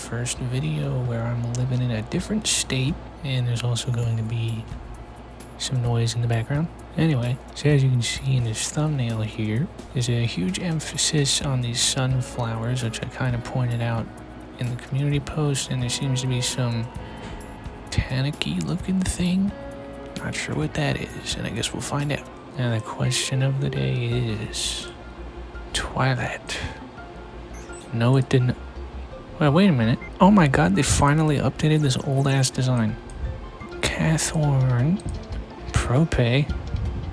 first video where I'm living in a different state, and there's also going to be some noise in the background. Anyway, so as you can see in this thumbnail here, there's a huge emphasis on these sunflowers, which I kind of pointed out in the community post, and there seems to be some Dainuki looking thing. Not sure what that is, and I guess we'll find out. And the question of the day is Twilight. No, it didn't. Well, wait a minute. Oh my god, they finally updated this old ass design. Cathorn, Prope.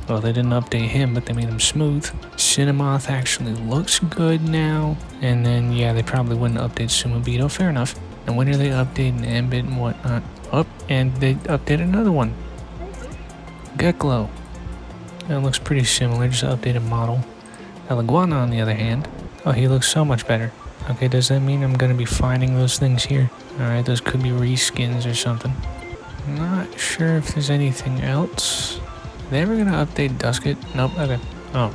Well, they didn't update him, but they made him smooth. Cynamoth actually looks good now. And then, yeah, they probably wouldn't update Sumabito. Fair enough. And when are they updating Ambit and whatnot? Oh, and they updated another one. Geksplode. That looks pretty similar, just an updated model. Eleguana, on the other hand. Oh, he looks so much better. Okay, does that mean I'm going to be finding those things here? Alright, those could be reskins or something. Not sure if there's anything else. Are they ever going to update Dusket? Nope, okay. Oh.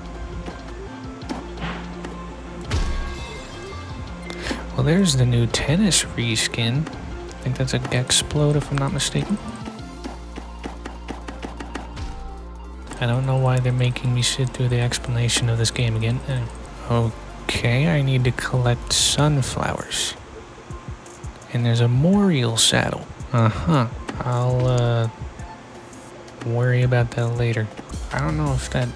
Well, there's the new tennis reskin. I think that's a Geksplode if I'm not mistaken. I don't know why they're making me sit through the explanation of this game again. Okay, I need to collect sunflowers. And there's a Moriel saddle. I'll worry about that later. I don't know if that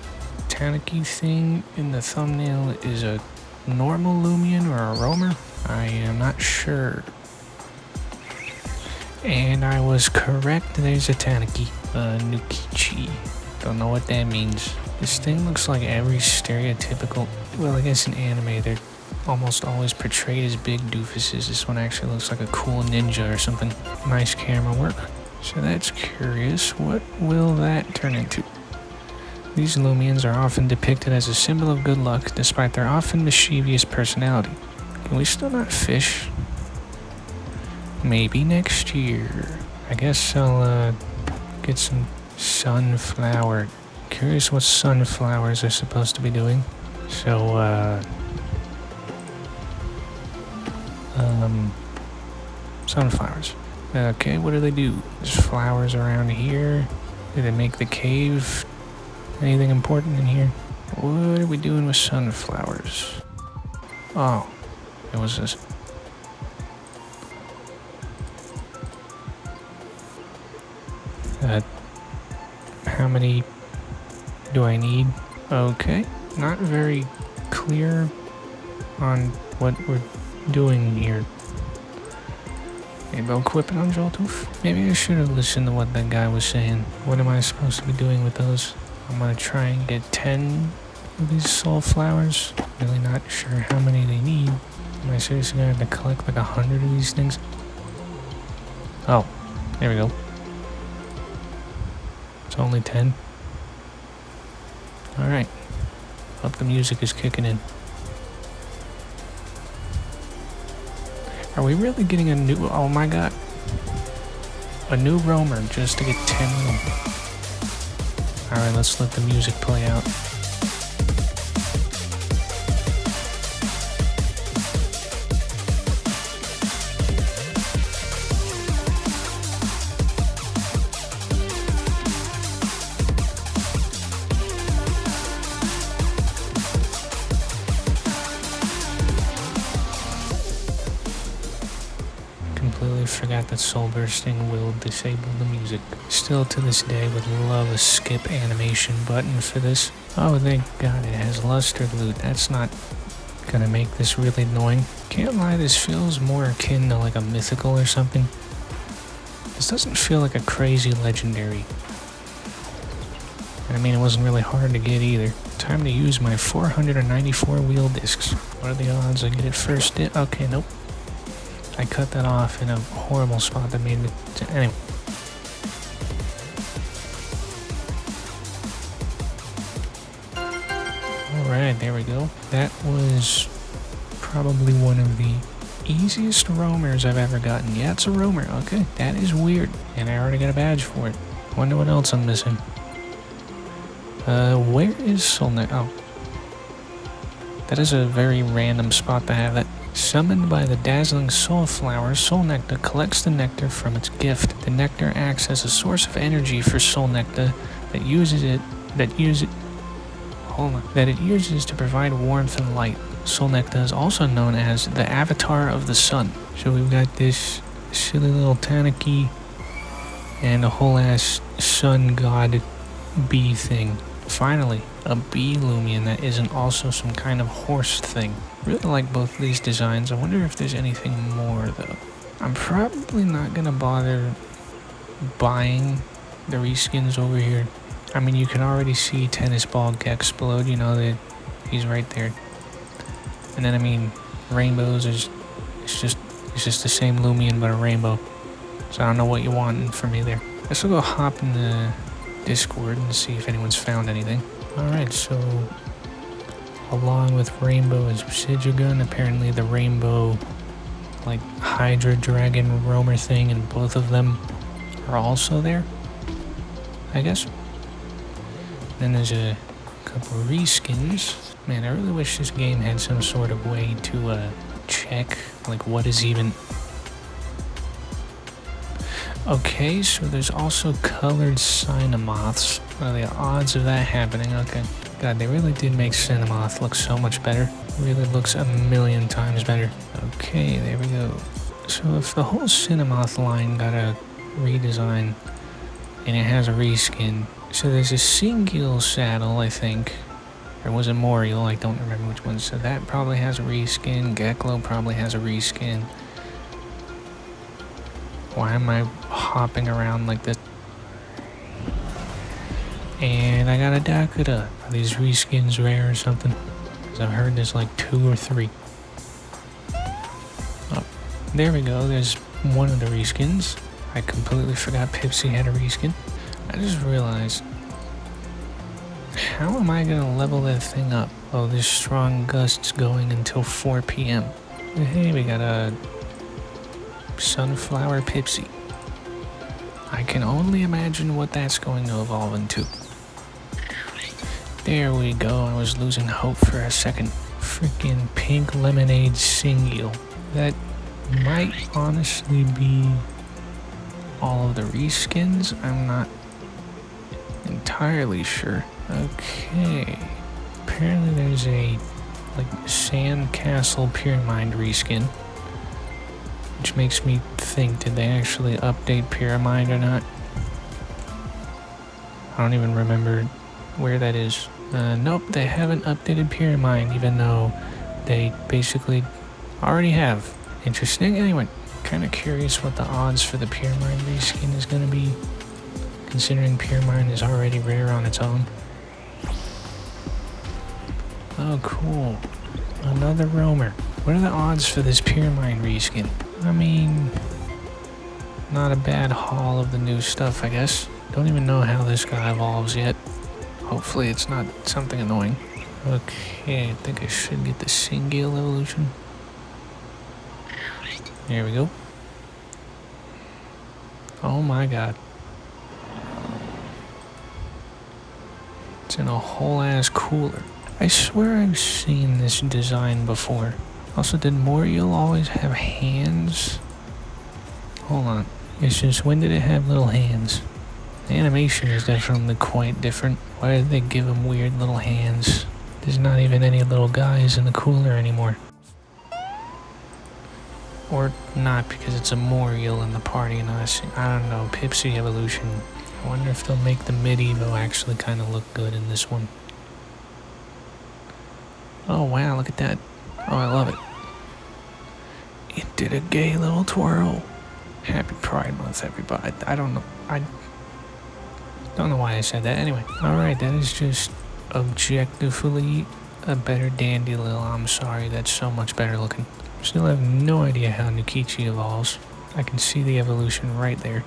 Dainuki thing in the thumbnail is a normal Loomian or a roamer. I am not sure. And I was correct, there's a Dainuki. Nukichi. Don't know what that means. This thing looks like every stereotypical... Well, I guess in anime, they're almost always portrayed as big doofuses. This one actually looks like a cool ninja or something. Nice camera work. So that's curious. What will that turn into? These Loomians are often depicted as a symbol of good luck, despite their often mischievous personality. Can we still not fish? Maybe next year. I guess I'll get some sunflower. Curious what sunflowers are supposed to be doing. So, sunflowers. Okay, what do they do? There's flowers around here. Do they make the cave? Anything important in here? What are we doing with sunflowers? Oh, it was this. How many do I need? Okay, not very clear on what we're doing here. Maybe I'll equip it on Joltooth? Maybe I should have listened to what that guy was saying. What am I supposed to be doing with those? I'm gonna try and get 10 of these soul flowers. Really not sure how many they need. Am I seriously gonna have to collect like 100 of these things? Oh, there we go. It's only 10. Alright. Hope the music is kicking in. Are we really getting a new... Oh my god. A new roamer just to get 10 of them. Alright, let's let the music play out. Completely forgot that soul bursting will disable the music. Still to this day would love a skip animation button for this. Oh, thank god it has luster loot. That's not gonna make this really annoying. Can't lie, this feels more akin to like a mythical or something. This doesn't feel like a crazy legendary. I mean, it wasn't really hard to get either. Time to use my 494 wheel discs. What are the odds I get it first? Okay, nope. I cut that off in a horrible spot that made me... Anyway. Alright, there we go. That was probably one of the easiest roamers I've ever gotten. Yeah, it's a roamer. Okay, that is weird. And I already got a badge for it. Wonder what else I'm missing. Where is Solnecta? Oh. That is a very random spot to have it. Summoned by the dazzling soul flower, Solnecta collects the nectar from its gift. The nectar acts as a source of energy for Solnecta that it uses to provide warmth and light. Solnecta is also known as the avatar of the sun. So we've got this silly little Dainuki and a whole ass sun god bee thing. Finally, a bee Loomian that isn't also some kind of horse thing. Really like both of these designs. I wonder if there's anything more though. I'm probably not gonna bother buying the reskins over here. I mean, you can already see tennis ball Geksplode, you know, that he's right there. And then I mean, rainbows is it's just the same Loomian but a rainbow. So I don't know what you want from me there. Let's go hop in the Discord and see if anyone's found anything. Alright, so along with Rainbow is Obsidian. Apparently the Rainbow like Hydra Dragon Roamer thing, and both of them are also there, I guess. Then there's a couple of reskins. Man, I really wish this game had some sort of way to check like what is even... Okay, so there's also colored Cynamoths. What are the odds of that happening? Okay. God, they really did make Cynamoth look so much better. Really looks a million times better. Okay, there we go. So if the whole Cynamoth line got a redesign and it has a reskin, so there's a Singeel saddle, I think. Or was it Moriel? I don't remember which one. So that probably has a reskin. Geksplode probably has a reskin. Why am I hopping around like this? And I got a Dakuda. Are these reskins rare or something? Because I've heard there's like 2 or 3. Oh, there we go. There's one of the reskins. I completely forgot Pipsee had a reskin. I just realized, how am I going to level that thing up? Oh, there's strong gusts going until 4 p.m. Hey, we got a Sunflower Pipsee. I can only imagine what that's going to evolve into. There we go. I was losing hope for a second. Freaking pink lemonade Singeel. That might honestly be all of the reskins. I'm not entirely sure. Okay. Apparently there's a like Sandcastle Pyramind reskin, which makes me think, did they actually update Pyramind or not? I don't even remember where that is. Nope, they haven't updated Pyramind, even though they basically already have. Interesting. Anyway, kind of curious what the odds for the Pyramind reskin is going to be, considering Pyramind is already rare on its own. Oh, cool. Another roamer. What are the odds for this Pyramind reskin? I mean, not a bad haul of the new stuff, I guess. Don't even know how this guy evolves yet. Hopefully it's not something annoying. Okay, I think I should get the Singeel evolution. There we go. Oh my god. It's in a whole ass cooler. I swear I've seen this design before. Also, did Moriel always have hands? Hold on. It's just, when did it have little hands? The animation is definitely quite different. Why did they give him weird little hands? There's not even any little guys in the cooler anymore. Or not, because it's a Moriel in the party and I don't know, Pipsee evolution. I wonder if they'll make the mid-Evo actually kind of look good in this one. Oh wow, look at that. Oh, I love it. It did a gay little twirl. Happy Pride Month, everybody. I don't know why I said that. Anyway, alright, that is just objectively a better Dandylil. I'm sorry, that's so much better looking. Still have no idea how Nukichi evolves. I can see the evolution right there.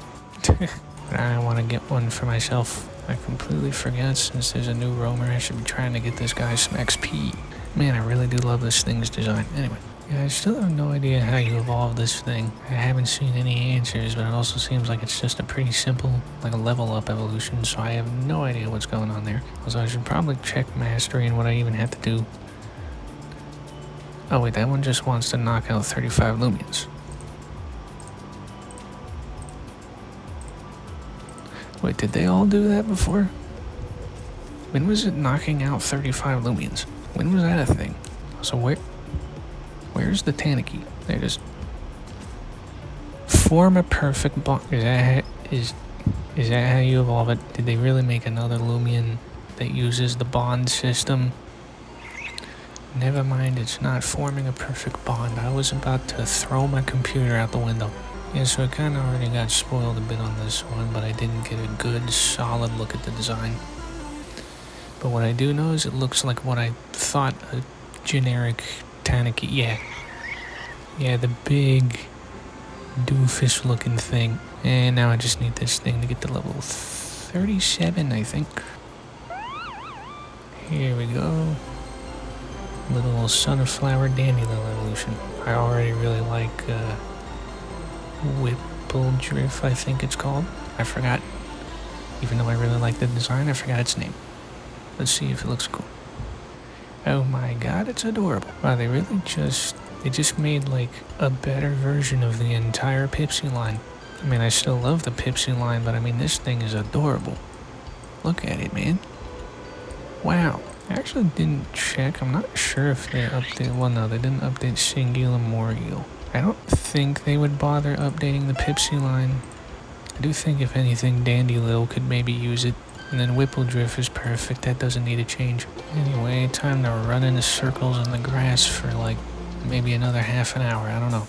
But I want to get one for myself. I completely forgot, since there's a new roamer, I should be trying to get this guy some XP. Man, I really do love this thing's design. Anyway, yeah, I still have no idea how you evolve this thing. I haven't seen any answers, but it also seems like it's just a pretty simple, like a level up evolution, so I have no idea what's going on there. Also, I should probably check mastery and what I even have to do. Oh wait, that one just wants to knock out 35 Loomians. Wait, did they all do that before? When was it knocking out 35 Loomians? When was that a thing? So where's the Dainuki? There it is. Form a perfect bond. Is that how you evolve it? Did they really make another Loomian that uses the bond system? Never mind, it's not forming a perfect bond. I was about to throw my computer out the window. Yeah, so I kind of already got spoiled a bit on this one, but I didn't get a good, solid look at the design. But what I do know is it looks like what I thought a generic Dainuki. Yeah, the big doofus looking thing. And now I just need this thing to get to level 37, I think. Here we go. Little sunflower Dandylil evolution. I already really like Whippledrift, I think it's called. I forgot. Even though I really like the design, I forgot its name. Let's see if it looks cool. Oh my god, it's adorable. Wow, they just made like a better version of the entire Pipsee line. I mean, I still love the Pipsee line, but I mean, this thing is adorable. Look at it, man. Wow. I actually didn't check. I'm not sure if they updated. Well, no, they didn't update Singeel Evo. I don't think they would bother updating the Pipsee line. I do think, if anything, Dandylil could maybe use it. And then Whippledrift is perfect. That doesn't need a change. Anyway, time to run into circles in the grass for like maybe another half an hour. I don't know.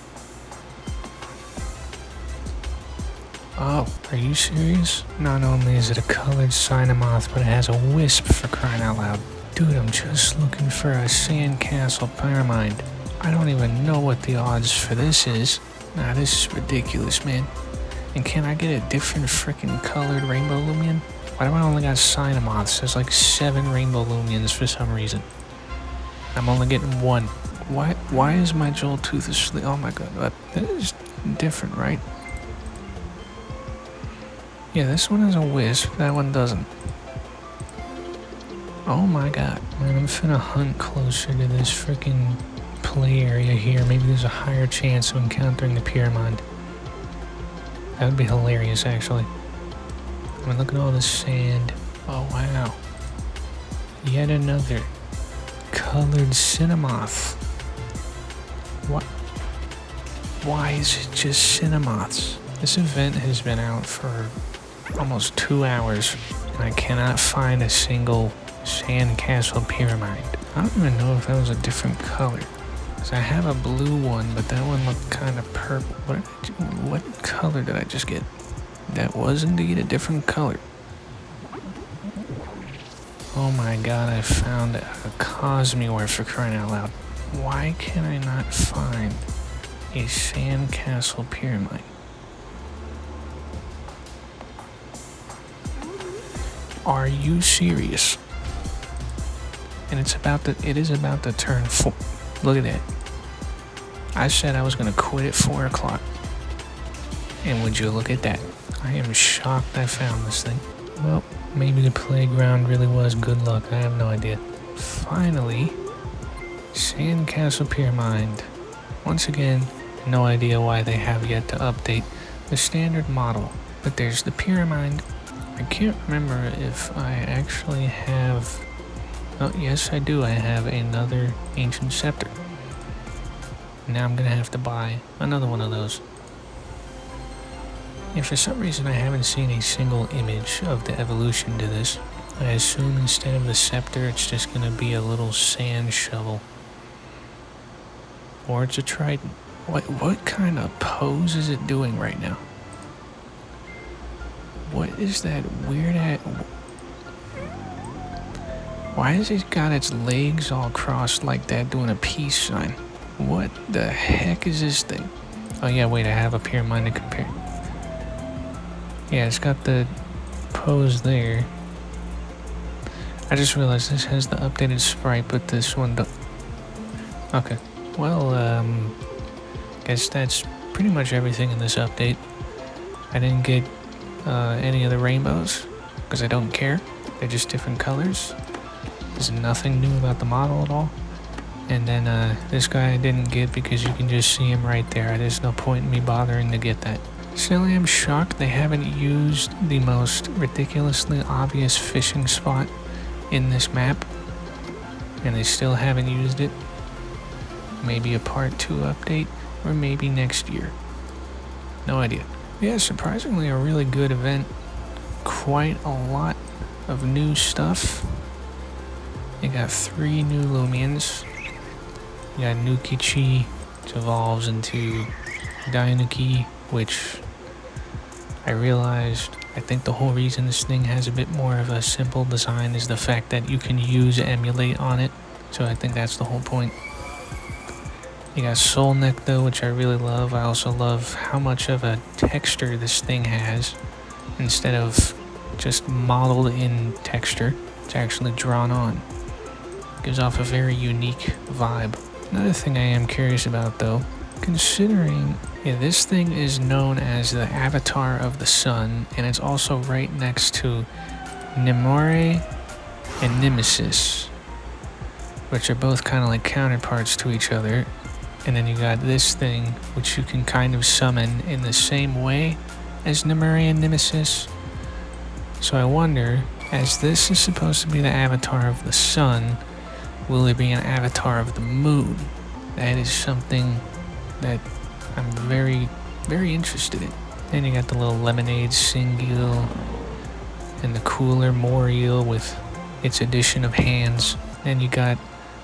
Oh, are you serious? Not only is it a colored Cynamoth, but it has a wisp, for crying out loud. Dude, I'm just looking for a sandcastle Pyramind. I don't even know what the odds for this is. Nah, this is ridiculous, man. And can I get a different freaking colored rainbow Loomian? Why do I only got Cynamoths? There's like 7 rainbow Loomians for some reason. I'm only getting 1. Why is my Joel Tooth asleep? Oh my god, that is different, right? Yeah, this one has a wisp, that one doesn't. Oh my god. Man, I'm finna hunt closer to this freaking play area here. Maybe there's a higher chance of encountering the Pyramind. That would be hilarious, actually. I mean, look at all this sand. Oh, wow. Yet another colored Cynamoth. What? Why is it just Cynamoths? This event has been out for almost 2 hours, and I cannot find a single sandcastle Pyramind. I don't even know if that was a different color. Because I have a blue one, but that one looked kind of purple. What color did I just get? That was indeed a different color. Oh my god, I found a Cosmere, for crying out loud. Why can I not find a sandcastle Pyramind? Are you serious? And it is about to turn 4. Look at that. I said I was gonna quit at 4 o'clock. And would you look at that? I am shocked I found this thing. Well, maybe the playground really was good luck. I have no idea. Finally, Sandcastle Pyramind. Once again, no idea why they have yet to update the standard model. But there's the Pyramind. I can't remember if I actually have... Oh, yes, I do. I have another Ancient Scepter. Now I'm gonna have to buy another one of those. And for some reason, I haven't seen a single image of the evolution to this. I assume instead of the scepter, it's just gonna be a little sand shovel. Or it's a trident. What kind of pose is it doing right now? What is that weird at? Why has it got its legs all crossed like that doing a peace sign? What the heck is this thing? Oh yeah, wait, I have a Pyramind to compare. Yeah, it's got the pose there. I just realized this has the updated sprite, but this one don't. Okay, well, guess that's pretty much everything in this update. I didn't get any of the rainbows, because I don't care. They're just different colors. There's nothing new about the model at all. And then this guy I didn't get because you can just see him right there. There's no point in me bothering to get that. Silly, I'm shocked they haven't used the most ridiculously obvious fishing spot in this map. And they still haven't used it. Maybe a part 2 update, or maybe next year. No idea. Yeah, surprisingly a really good event. Quite a lot of new stuff. You got 3 new Loomians. You got Nukichi, which evolves into Dainuki, which I realized, I think the whole reason this thing has a bit more of a simple design is the fact that you can use emulate on it. So I think that's the whole point. You got Solnecta, which I really love. I also love how much of a texture this thing has. Instead of just modeled in texture, it's actually drawn on. Gives off a very unique vibe. Another thing I am curious about though, considering this thing is known as the avatar of the sun, and it's also right next to Nemore and Nemesis, which are both kind of like counterparts to each other. And then you got this thing, which you can kind of summon in the same way as Nemore and Nemesis. So I wonder, as this is supposed to be the avatar of the sun, will there be an avatar of the moon? That is something that I'm very, very interested in. Then you got the little lemonade Singeel and the cooler Moriel with its addition of hands. Then you got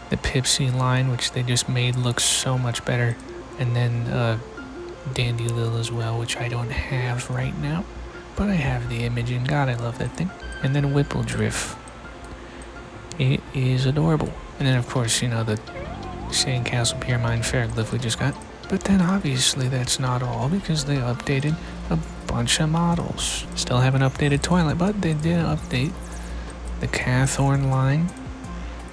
the Pipsee line, which they just made look so much better. And then Dandylil as well, which I don't have right now. But I have the image, and God, I love that thing. And then Whippledrift. It is adorable. And then, of course, you know, the Sandcastle Pyramind Pharoglyph we just got. But then, obviously, that's not all, because they updated a bunch of models. Still haven't updated Twilight, but they did update the Cathorn line,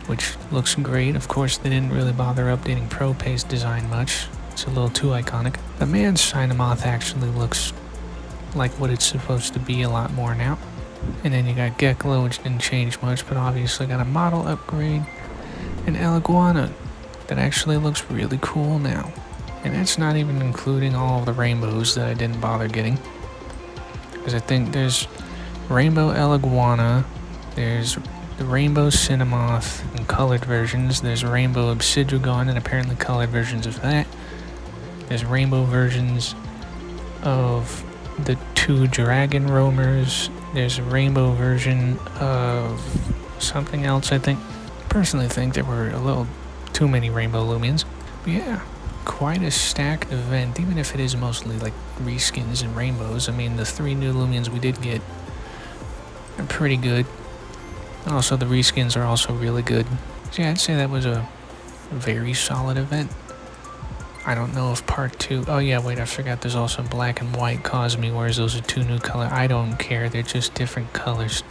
which looks great. Of course, they didn't really bother updating Pro-Pace design much. It's a little too iconic. The man's Cynamoth actually looks like what it's supposed to be a lot more now. And then you got Geksplode, which didn't change much, but obviously got a model upgrade. And Eleguana, that actually looks really cool now. And that's not even including all of the rainbows that I didn't bother getting. Because I think there's Rainbow Eleguana, there's the Rainbow Cynamoth in colored versions, there's Rainbow Obsidian and apparently colored versions of that. There's rainbow versions of the 2 dragon roamers. There's a rainbow version of something else, I think. Personally think there were a little too many rainbow Loomians. But yeah, quite a stacked event, even if it is mostly like reskins and rainbows. I mean, the 3 new Loomians we did get are pretty good. Also, the reskins are also really good. So yeah, I'd say that was a very solid event. I don't know if part 2... Oh yeah, wait, I forgot there's also black and white Cosme, whereas those are 2 new colors. I don't care, they're just different colors.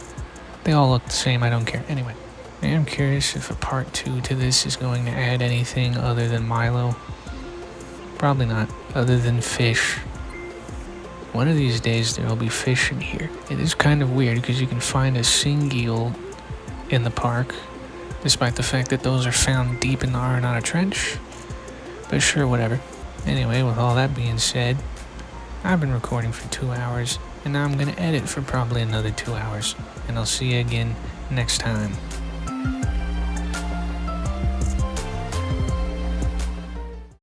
They all look the same, I don't care. Anyway, I am curious if a part 2 to this is going to add anything other than Milo. Probably not, other than fish. One of these days there will be fish in here. It is kind of weird because you can find a Singeel in the park, despite the fact that those are found deep in the Aranata Trench. But sure, whatever. Anyway, with all that being said, I've been recording for 2 hours, and now I'm going to edit for probably another 2 hours. And I'll see you again next time.